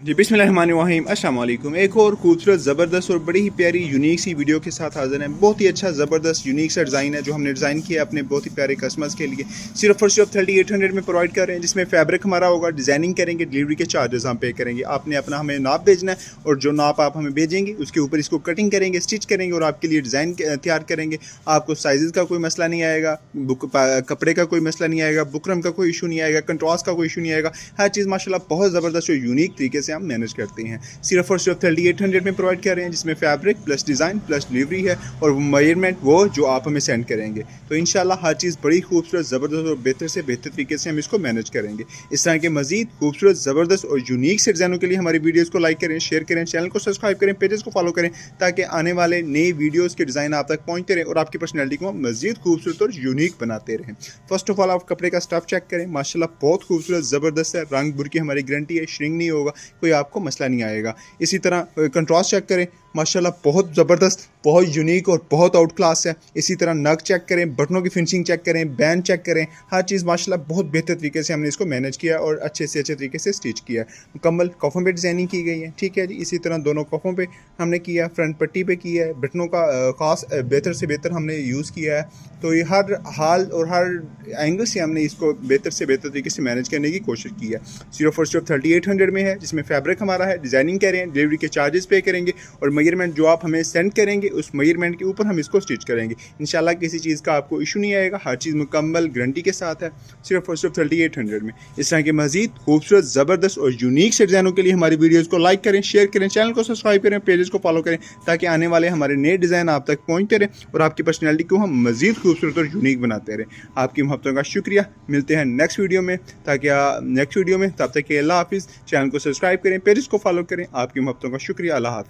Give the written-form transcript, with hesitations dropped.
जी बिस्मिल्लाहिर्रहमानिर्रहीम अस्सलाम वालेकुम। एक और खूबसूरत ज़बरदस्त और बड़ी ही प्यारी यूनिक सी वीडियो के साथ हाजिर हैं। बहुत ही अच्छा ज़बरदस्त यूनिक सा डिज़ाइन है जो हमने डिज़ाइन किया अपने बहुत ही प्यारे कस्टमर्स के लिए। सिर्फ और सिर्फ 3800 में प्रोवाइड कर रहे हैं, जिसमें फैब्रिक हमारा होगा, डिज़ाइनिंग करेंगे, डिलीवरी के चार्जेस हम पे करेंगे। आपने अपना हमें नाप भेजना है और जो नाप आप हमें भेजेंगे उसके ऊपर इसको कटिंग करेंगे, स्टिच करेंगे और आपके लिए डिज़ाइन तैयार करेंगे। आपको साइज़ का कोई मसला नहीं आएगा, कपड़े का कोई मसला नहीं आएगा, बुकरम का कोई इशू नहीं आएगा, कंट्रास्ट का कोई इशू नहीं आएगा। हर चीज़ माशाल्लाह बहुत ज़बरदस्त और यूनिक तरीके से हम मैनेज करते हैं। सिर्फ और सिर्फ 3800 में प्रोवाइड कर रहे हैं, जिसमें fabric plus design plus delivery है और मेजरमेंट वो जो आप हमें सेंड करेंगे। तो इंशाल्लाह हर चीज़ बड़ी खूबसूरत ज़बरदस्त और बेहतर से बेहतर तरीके से हम इसको मैनेज करेंगे। इस तरह के मजीद खूबसूरत ज़बरदस्त और यूनिक से डिज़ाइनों के लिए हमारी वीडियोज़ को लाइक करें, शेयर करें, चैनल को सब्सक्राइब करें, पेजेस को फॉलो करें, ताकि आने वाले नए वीडियोज़ के डिज़ाइन आप तक पहुँचते रहें और आपकी पर्सनैलिटी को मजीद खूबसूरत और यूनिक बनाते रहें। फर्स्ट ऑफ ऑल आप कपड़े का स्टफ चेक करें, माशाल्लाह बहुत खूबसूरत ज़बरदस्त है। रंग बुर की हमारी गारंटी है, श्रिंक नहीं होगा, कोई आपको मसला नहीं आएगा। इसी तरह कंट्रास्ट चेक करें, माशाल्लाह बहुत ज़बरदस्त, बहुत यूनिक और बहुत आउट क्लास है। इसी तरह नग चेक करें, बटनों की फिनिशिंग चेक करें, बैंड चेक करें, हर चीज़ माशाल्लाह बहुत बेहतर तरीके से हमने इसको मैनेज किया और अच्छे से अच्छे तरीके से स्टिच किया है। मुकम्मल कॉफ़ों पे डिज़ाइनिंग की गई है, ठीक है जी। इसी तरह दोनों कॉफ़ों पे हमने किया, फ्रंट पट्टी पे किया है, बटनों का खास बेहतर से बेहतर हमने यूज़ किया है। तो ये हर हाल और हर एंगल से हमने इसको बेहतर से बेहतर तरीके से मैनेज करने की कोशिश की है। सिर्फ और सिर्फ 3800 में है, जिसमें फैब्रिक हमारा है, डिज़ाइनिंग करें, डिलीवरी के चार्जेस पे करेंगे और मेजरमेंट जो आप हमें सेंड करेंगे उस मेजरमेंट के ऊपर हम इसको स्टिच करेंगे। इंशाल्लाह किसी चीज़ का आपको इशू नहीं आएगा, हर चीज़ मुकम्मल गारंटी के साथ है। सिर्फ और सिर्फ 3800 में। इस तरह के मजीद खूबसूरत ज़बरदस्त और यूनिक से डिज़ाइनों के लिए हमारी वीडियोज़ को लाइक करें, शेयर करें, चैनल को सब्सक्राइब करें, पेजेस को फॉलो करें, ताकि आने वाले हमारे नए डिज़ाइन आप तक पहुँचते रहें और आपकी पर्सनैलिटी को हम मजीद खूबसूरत और यूनिक बनाते रहें। आपकी मोहब्बतों का शुक्रिया। मिलते हैं नेक्स्ट वीडियो में, तब तक के अल्लाह हाफिज़। चैनल को सब्सक्राइब करें, पेजेस को फॉलो करें। आपकी मोहब्बतों का शुक्रिया। अल्लाह हाफिज़।